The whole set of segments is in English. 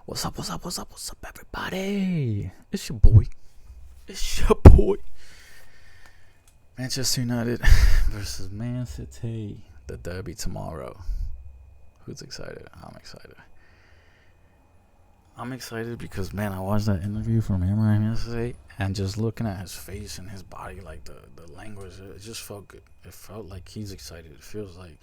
What's up, everybody? It's your boy. It's your boy. Manchester United versus Man City. The derby tomorrow. Who's excited? I'm excited. I'm excited because, man, I watched that interview from Imran yesterday, and just looking at his face and his body, like the language, it just felt good. It felt like he's excited. It feels like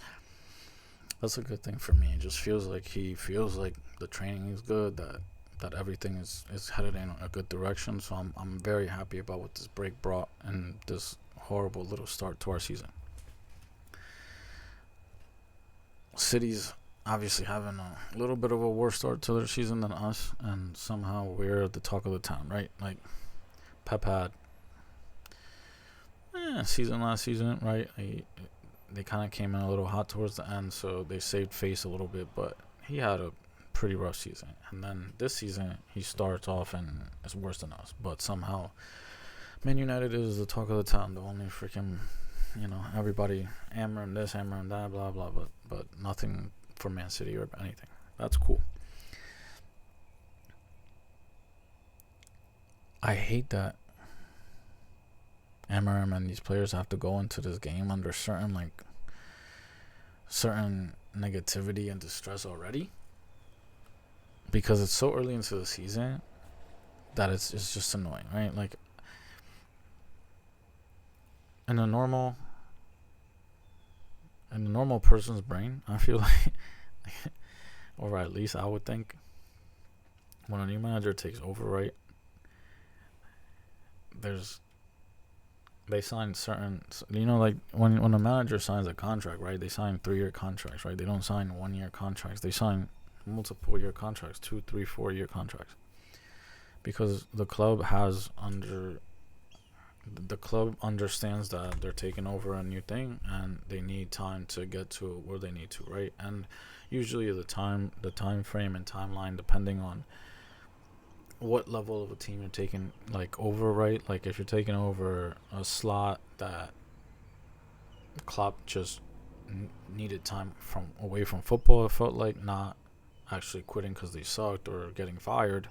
that's a good thing for me. It just feels like he feels like the training is good, that everything is headed in a good direction. So I'm very happy about what this break brought and this horrible little start to our season. City's obviously having a little bit of a worse start to their season than us, and somehow we're the talk of the town, right? Like Pep had season last season, right? They kind of came in a little hot towards the end, so they saved face a little bit, but he had a pretty rough season. And then this season, he starts off and it's worse than us. But somehow, Man United is the talk of the town. The only freaking, everybody hammering this, hammering that, blah, blah, but nothing for Man City or anything. That's cool. I hate that Amarim and these players have to go into this game under certain negativity and distress already, because it's so early into the season that it's just annoying, right? Like in a normal person's brain, I feel like, or at least I would think, when a new manager takes over, right, they sign certain, like when a manager signs a contract, right, they sign 3-year contracts, right? They don't sign 1-year contracts. They sign multiple year contracts, 2, 3, 4-year contracts, because the club understands that they're taking over a new thing and they need time to get to where they need to, right? And usually the time frame and timeline, depending on what level of a team you're taking over, right? Like if you're taking over a slot that Klopp just needed time away from football, it felt like, not actually quitting because they sucked or getting fired,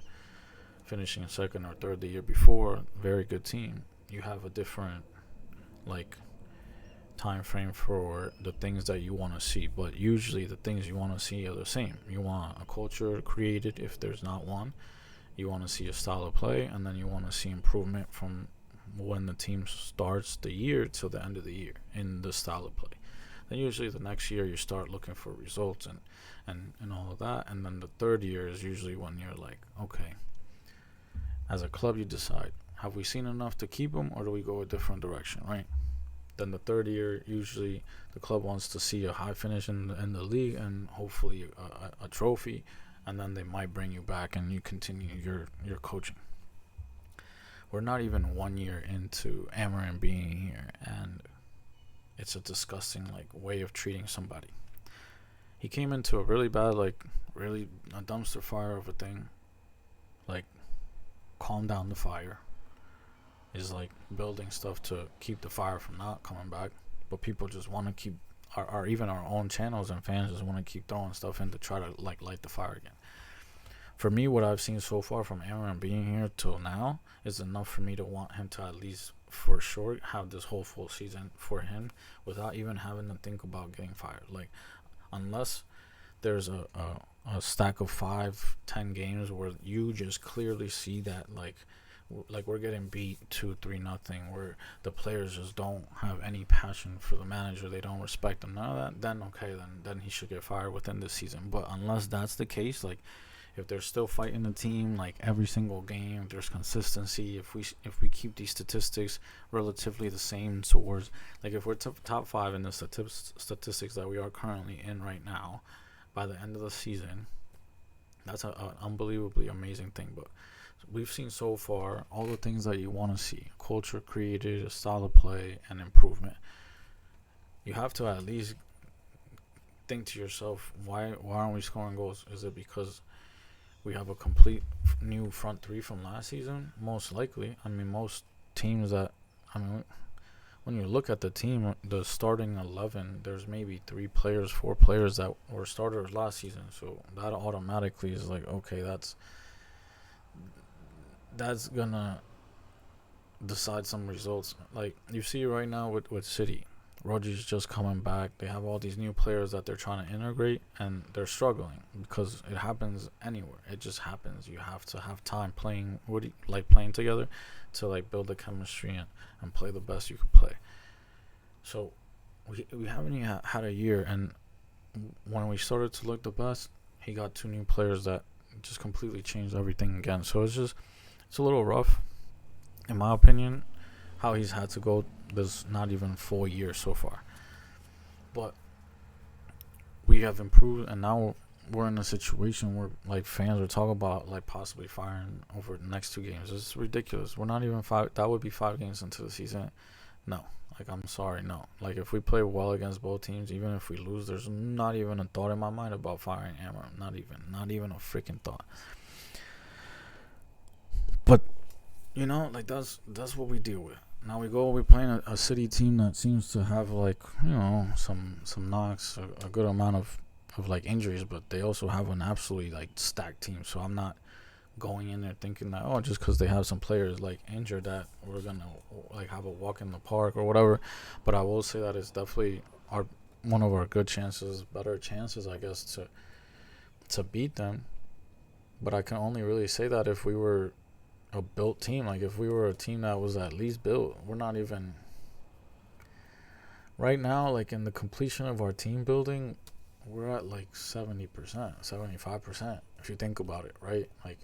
finishing in second or third the year before, very good team. You have a different time frame for the things that you want to see, but usually the things you want to see are the same. You want a culture created if there's not one. You want to see a style of play, and then you want to see improvement from when the team starts the year till the end of the year in the style of play. Then usually the next year you start looking for results and all of that, and then the third year is usually when you're like, okay, as a club you decide, have we seen enough to keep them, or do we go a different direction, right? Then the third year, usually the club wants to see a high finish in the league and hopefully a trophy, and then they might bring you back and you continue your coaching. We're not even 1 year into Amarim being here, and it's a disgusting way of treating somebody. He came into a really bad, really a dumpster fire of a thing. Calm down the fire. Is building stuff to keep the fire from not coming back, but people just want to keep, or even our own channels and fans just want to keep throwing stuff in to try to light the fire again. For me, what I've seen so far from Aaron being here till now is enough for me to want him to at least for sure have this whole full season for him without even having to think about getting fired. Unless there's a stack of 5-10 games where you just clearly see that we're getting beat 2-3 nothing, where the players just don't have any passion for the manager, they don't respect him, none of that, then okay, then he should get fired within this season. But unless that's the case, if they're still fighting the team every single game, if there's consistency, if we keep these statistics relatively the same towards, if we're top 5 in the statistics that we are currently in right now, by the end of the season, that's an unbelievably amazing thing. But we've seen so far all the things that you want to see: culture created, a style of play, and improvement. You have to at least think to yourself, why aren't we scoring goals? Is it because we have a complete new front three from last season? Most likely. Most teams that, when when you look at the team, the starting 11, there's maybe 3 players, 4 players that were starters last season. So that automatically is like, okay, that's gonna decide some results. Like you see right now with City, Rodri's just coming back. They have all these new players that they're trying to integrate, and they're struggling because it happens anywhere. It just happens. You have to have time playing, playing together, to like build the chemistry and play the best you could play. So we haven't even had a year, and when we started to look the best, he got 2 new players that just completely changed everything again. So it's a little rough, in my opinion, how he's had to go. There's not even 4 years so far, but we have improved, and now we're in a situation where like fans are talking about like possibly firing over the next 2 games. It's ridiculous. We're not even 5. That would be 5 games into the season. No, like I'm sorry, no. Like if we play well against both teams, even if we lose, there's not even a thought in my mind about firing Amram. Not even a freaking thought. But like that's what we deal with. Now we're playing a City team that seems to have like some knocks, a good amount of like injuries, but they also have an absolutely like stacked team. So I'm not going in there thinking that just because they have some players like injured that we're gonna like have a walk in the park or whatever. But I will say that it's definitely one of our better chances, I guess, to beat them. But I can only really say that if we were a built team. Like if we were a team that was at least built. We're not even right now, like in the completion of our team building, we're at like 70%, 75%, if you think about it, right? Like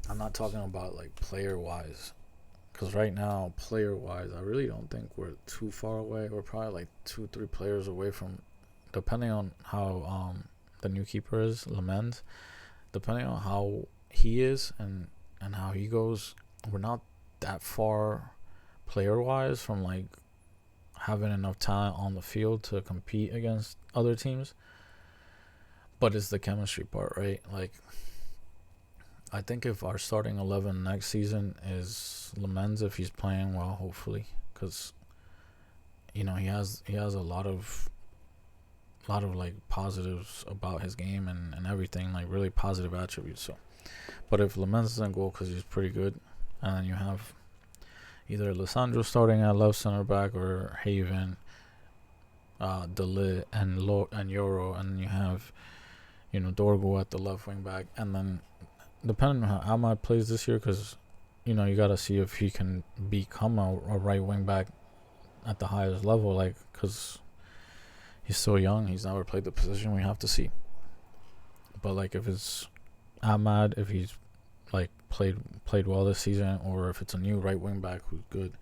I'm not talking about like player wise, because right now player wise I really don't think we're too far away. We're probably like 2-3 players away from, depending on how the new keeper is, Lamens, depending on how he is and how he goes, we're not that far player wise from like having enough talent on the field to compete against other teams. But it's the chemistry part, right? Like I think if our starting 11 next season is Lamens, if he's playing well, hopefully, because he has a lot of like positives about his game and everything, like really positive attributes. So but if Lamens doesn't go, because he's pretty good, and then you have either Lissandro starting at left center back or Haven, Delit and Euro, and then you have Dorgo at the left wing back, and then depending on how Ahmad plays this year, because you got to see if he can become a right wing back at the highest level, like, because he's so young, he's never played the position. We have to see. But like if it's Ahmad, if he's like played well this season, or if it's a new right wing back who's good.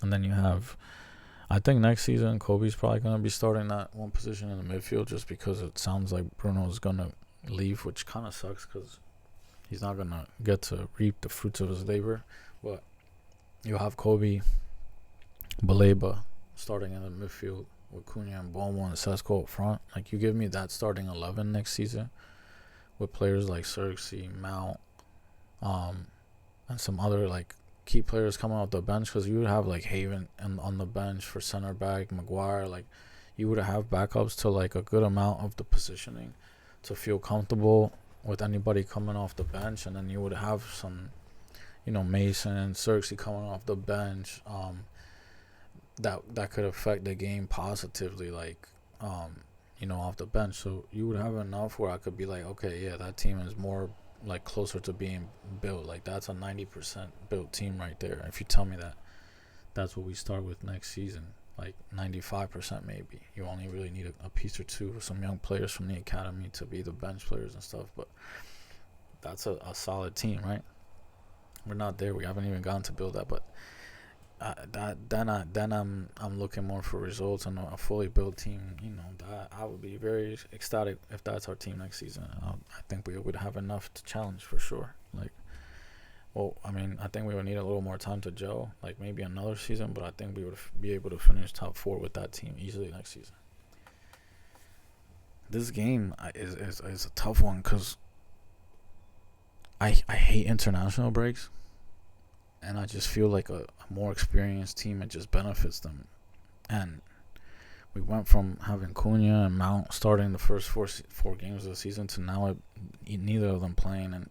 And then you have, I think next season Kobe's probably going to be starting that one position in the midfield, just because it sounds like Bruno's going to leave, which kind of sucks because he's not going to get to reap the fruits of his labor. But you'll have Kobe, Baleba starting in the midfield with Cunha and Bomo and Sesko up front. Like, you give me that starting 11 next season with players like Xerxes, Mount, and some other like key players coming off the bench, because you would have like Haven and on the bench for center back, Maguire. Like, you would have backups to like a good amount of the positioning to feel comfortable with anybody coming off the bench. And then you would have some, Mason and Xerxes coming off the bench, that could affect the game positively, like off the bench. So you would have enough where I could be like, okay, yeah, that team is more like closer to being built. Like, that's a 90% built team right there. If you tell me that that's what we start with next season, like 95% maybe. You only really need a piece or two of some young players from the academy to be the bench players and stuff. But that's a solid team, right? We're not there. We haven't even gotten to build that. But then I'm looking more for results and a fully built team. That I would be very ecstatic if that's our team next season. I think we would have enough to challenge for sure. Like, well, I mean, I think we would need a little more time to gel, like maybe another season. But I think we would be able to finish top 4 with that team easily next season. This game is a tough one because I hate international breaks. and I just feel like a more experienced team, it just benefits them. And we went from having Cunha and Mount starting the first four games of the season to now neither of them playing, and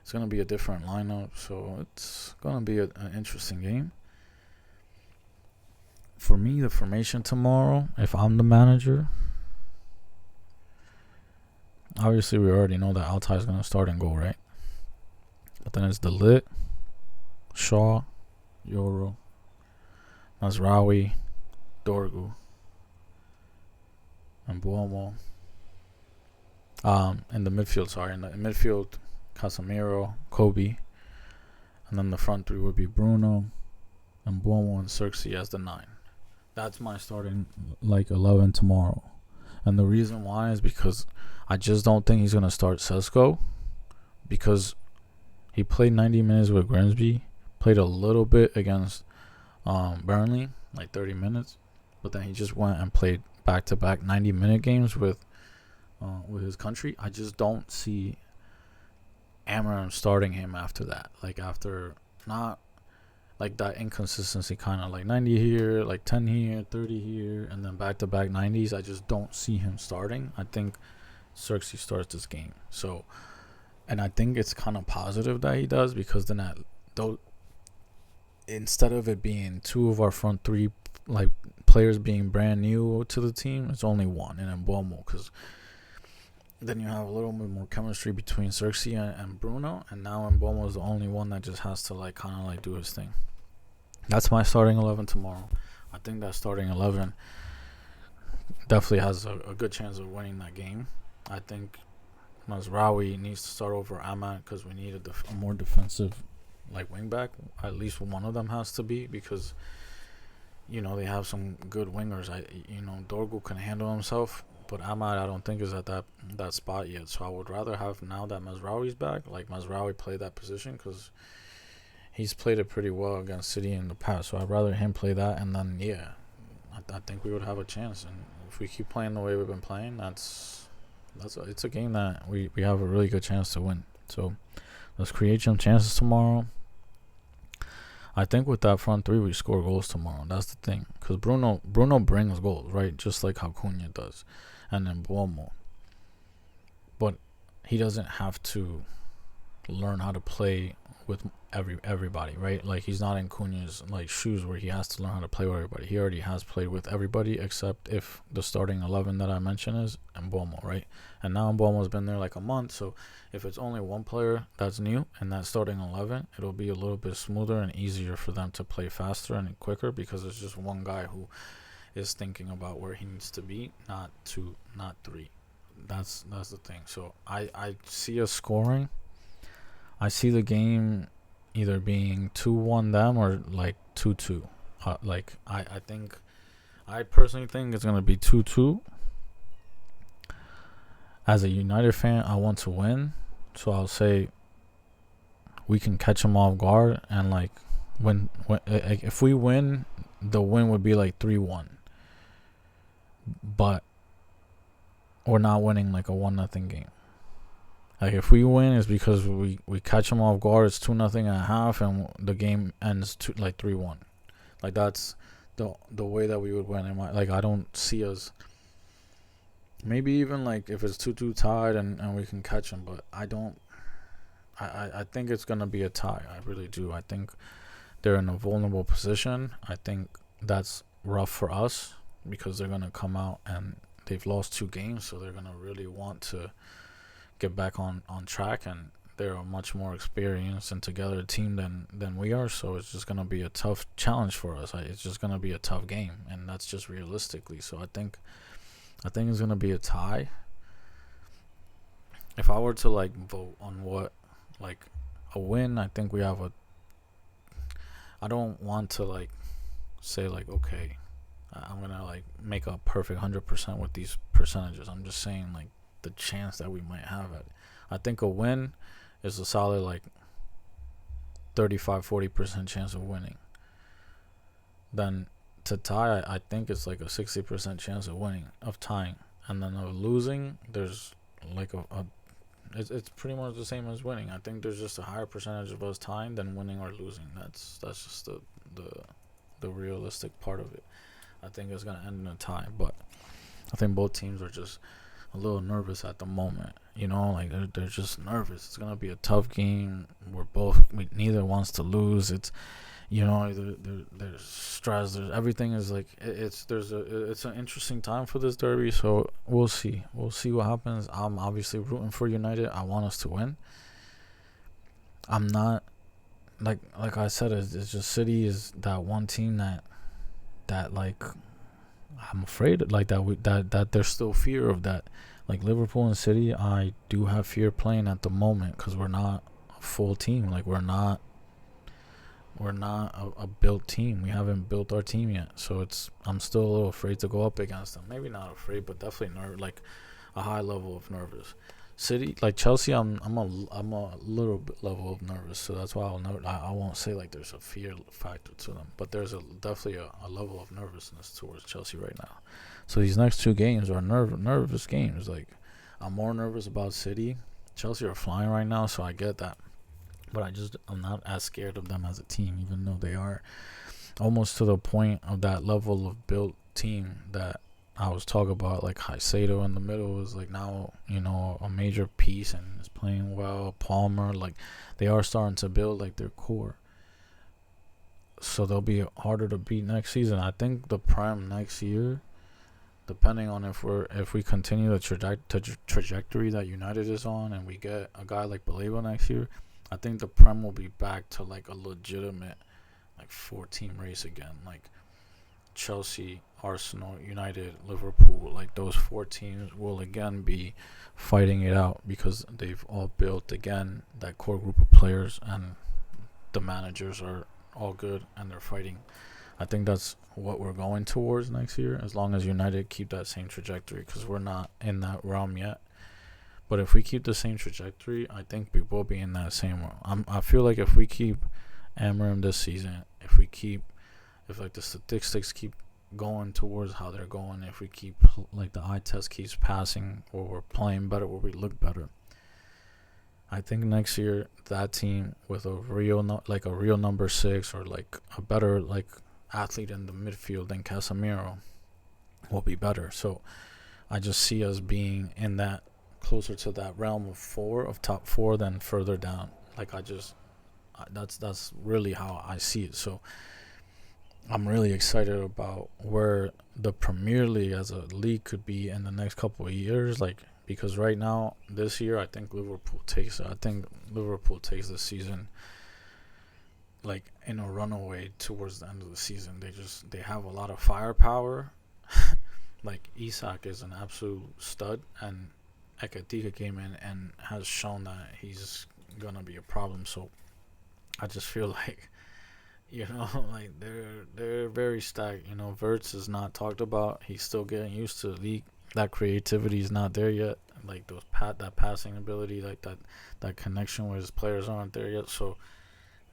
it's gonna be a different lineup, so it's gonna be an interesting game. For me, the formation tomorrow, if I'm the manager, obviously we already know that Altai is gonna start and go, right? But then it's De Ligt, Shaw, Yoro, Mazraoui, Dorgu, and Buomo. In the midfield, in the midfield, Casemiro, Kobe, and then the front three would be Bruno, and Buomo and Xerxes as the 9. That's my starting 11 tomorrow. And the reason why is because I just don't think he's gonna start Sesko, because he played 90 minutes with Grimsby, played a little bit against Burnley, 30 minutes, but then he just went and played back-to-back 90-minute games with his country. I just don't see Amarim starting him after that. After not that inconsistency, kind of 90 here, 10 here, 30 here, and then back-to-back 90s. I just don't see him starting. I think Xerxes starts this game. So, and I think it's kind of positive that he does, because then instead of it being two of our front three players being brand new to the team, it's only one, and Mbeumo, because then you have a little bit more chemistry between Xerxes and Bruno, and now Mbeumo is the only one that just has to kind of do his thing. That's my starting 11 tomorrow. I think that starting 11 definitely has a good chance of winning that game. I think Mazraoui needs to start over Ahmad, because we need a more defensive wing back. At least one of them has to be, because they have some good wingers. Dorgu can handle himself, but Ahmad I don't think is at that spot yet. So I would rather have, now that Mazraoui's back, Mazraoui play that position, because he's played it pretty well against City in the past. So I'd rather him play that, and then I think we would have a chance. And if we keep playing the way we've been playing, it's a game that we have a really good chance to win. So let's create some chances tomorrow. I think with that front three, we score goals tomorrow. That's the thing, because Bruno brings goals, right? Just like how Cunha does, and then Buomo. But he doesn't have to learn how to play with everybody, right? He's not in Cunha's shoes where he has to learn how to play with everybody. He already has played with everybody, except if the starting 11 that I mentioned is Mbeumo, right? And now Mbeumo's been there a month, so if it's only one player that's new in that starting 11, it'll be a little bit smoother and easier for them to play faster and quicker, because it's just one guy who is thinking about where he needs to be, not two, not three. That's the thing. So I see us scoring. I see the game either being 2-1 them or 2-2. I personally think it's gonna be 2-2. As a United fan, I want to win, so I'll say we can catch them off guard, and when if we win, the win would be 3-1. But we're not winning a 1-0 game. If we win, it's because we catch them off guard. It's 2-0 at half, and the game ends 3-1. That's the way that we would win. I don't see us. Maybe even if it's 2-2 tied and we can catch them, but I don't. I think it's gonna be a tie. I really do. I think they're in a vulnerable position. I think that's rough for us, because they're gonna come out and they've lost 2 games, so they're gonna really want to get back on track, and they're a much more experienced and together team than we are. So it's just gonna be a tough challenge for us. It's just gonna be a tough game, and that's just realistically. So I think it's gonna be a tie. If I were to vote on what a win, I think we have a. I don't want to say okay, I'm gonna make a perfect 100% with these percentages. I'm just saying the chance that we might have it. I think a win is a solid 35-40% chance of winning. Then to tie, I think it's a 60% chance of winning, of tying, and then of losing, there's a it's pretty much the same as winning. I think there's just a higher percentage of us tying than winning or losing. That's just the the realistic part of it. I think it's gonna end in a tie, but I think both teams are just a little nervous at the moment. You know, like they're just nervous. It's gonna be a tough game. Neither wants to lose. It's, you know, there's stress. There's everything is like it's an interesting time for this derby. So we'll see what happens. I'm obviously rooting for United. I want us to win. I'm not like I said. It's just City is that one team that like I'm afraid like that there's still fear of that. Like Liverpool and City, I do have fear playing at the moment because we're not a full team. Like we're not a built team. We haven't built our team yet, so I'm still a little afraid to go up against them. Maybe not afraid, but definitely like a high level of nervous. City, like Chelsea, I'm a little bit level of nervous, so that's why I won't say like there's a fear factor to them, but there's definitely a level of nervousness towards Chelsea right now. So these next two games are nervous games. Like I'm more nervous about City. Chelsea are flying right now, so I get that, but I'm not as scared of them as a team, even though they are almost to the point of that level of built team that I was talking about. Like Caicedo in the middle is like now, you know, a major piece and is playing well. Palmer, like they are starting to build like their core, so they'll be harder to beat next season. I think the Prem next year, depending on if we continue the trajectory that United is on, and we get a guy like Baleba next year, I think the Prem will be back to like a legitimate like 4-team race again. Like Chelsea, Arsenal, United, Liverpool, like those 4 teams will again be fighting it out because they've all built again that core group of players, and the managers are all good and they're fighting. I think that's what we're going towards next year, as long as United keep that same trajectory, because we're not in that realm yet. But if we keep the same trajectory, I think we will be in that same realm. I feel like if we keep Amorim this season, if like the statistics keep going towards how they're going, if we keep like the eye test keeps passing, or we're playing better, or we look better, I think next year that team with a real number 6, or like a better like athlete in the midfield than Casemiro will be better. So I just see us being in that closer to that realm of top 4 than further down. Like that's really how I see it. So I'm really excited about where the Premier League as a league could be in the next couple of years. Like, because right now, this year, I think Liverpool takes this season like in a runaway towards the end of the season. They have a lot of firepower. Like Isak is an absolute stud, and Ekatike came in and has shown that he's gonna be a problem. So I just feel like, you know, like they're very stacked. You know, Verts is not talked about. He's still getting used to the league. That creativity is not there yet. Like that passing ability, like that connection with his players aren't there yet. So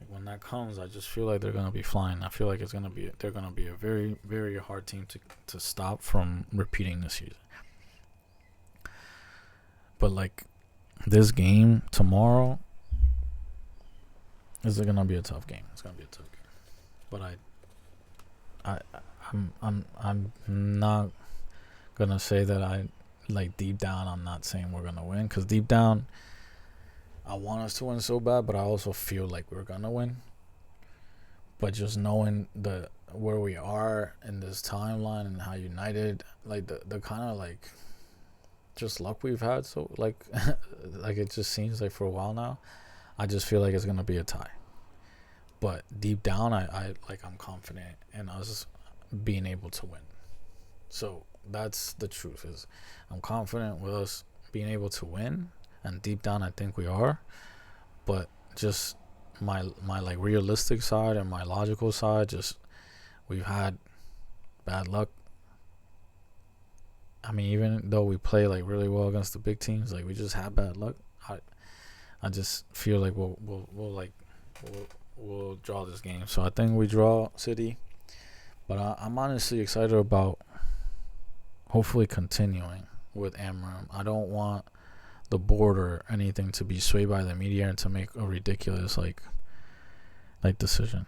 like when that comes, I just feel like they're gonna be flying. I feel like they're gonna be a very, very hard team to stop from repeating this season. But like this game tomorrow is gonna be a tough game. It's gonna be a tough game. But I'm not gonna say that I like deep down. I'm not saying we're gonna win, because deep down I want us to win so bad, but I also feel like we're gonna win. But just knowing where we are in this timeline and how United, like the kind of like just luck we've had, so like like it just seems like for a while now, I just feel like it's gonna be a tie. But deep down, I'm confident in us being able to win. So that's the truth. Is I'm confident with us being able to win, and deep down I think we are. But just my like realistic side and my logical side, just we've had bad luck. I mean, even though we play like really well against the big teams, like we just have bad luck. I just feel like we'll draw this game. So I think we draw City. But I'm honestly excited about hopefully continuing with Amorim. I don't want the board or anything to be swayed by the media and to make a ridiculous like decision.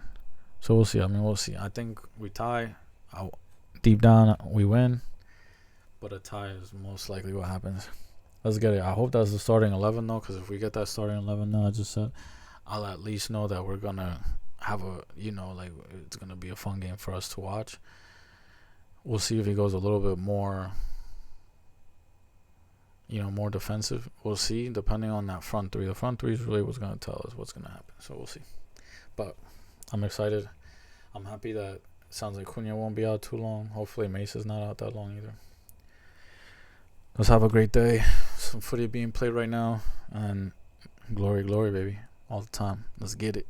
So we'll see. I mean, we'll see. I think we tie. Deep down, we win, but a tie is most likely what happens. Let's get it. I hope that's the starting 11 though, because if we get that starting 11 now, I just said, I'll at least know that we're gonna have a, like it's gonna be a fun game for us to watch. We'll see if he goes a little bit more, more defensive. We'll see, depending on that front three. The front three is really what's gonna tell us what's gonna happen. So we'll see. But I'm excited. I'm happy that it sounds like Cunha won't be out too long. Hopefully Mesa's not out that long either. Let's have a great day. Some footy being played right now, and glory, baby, all the time. Let's get it.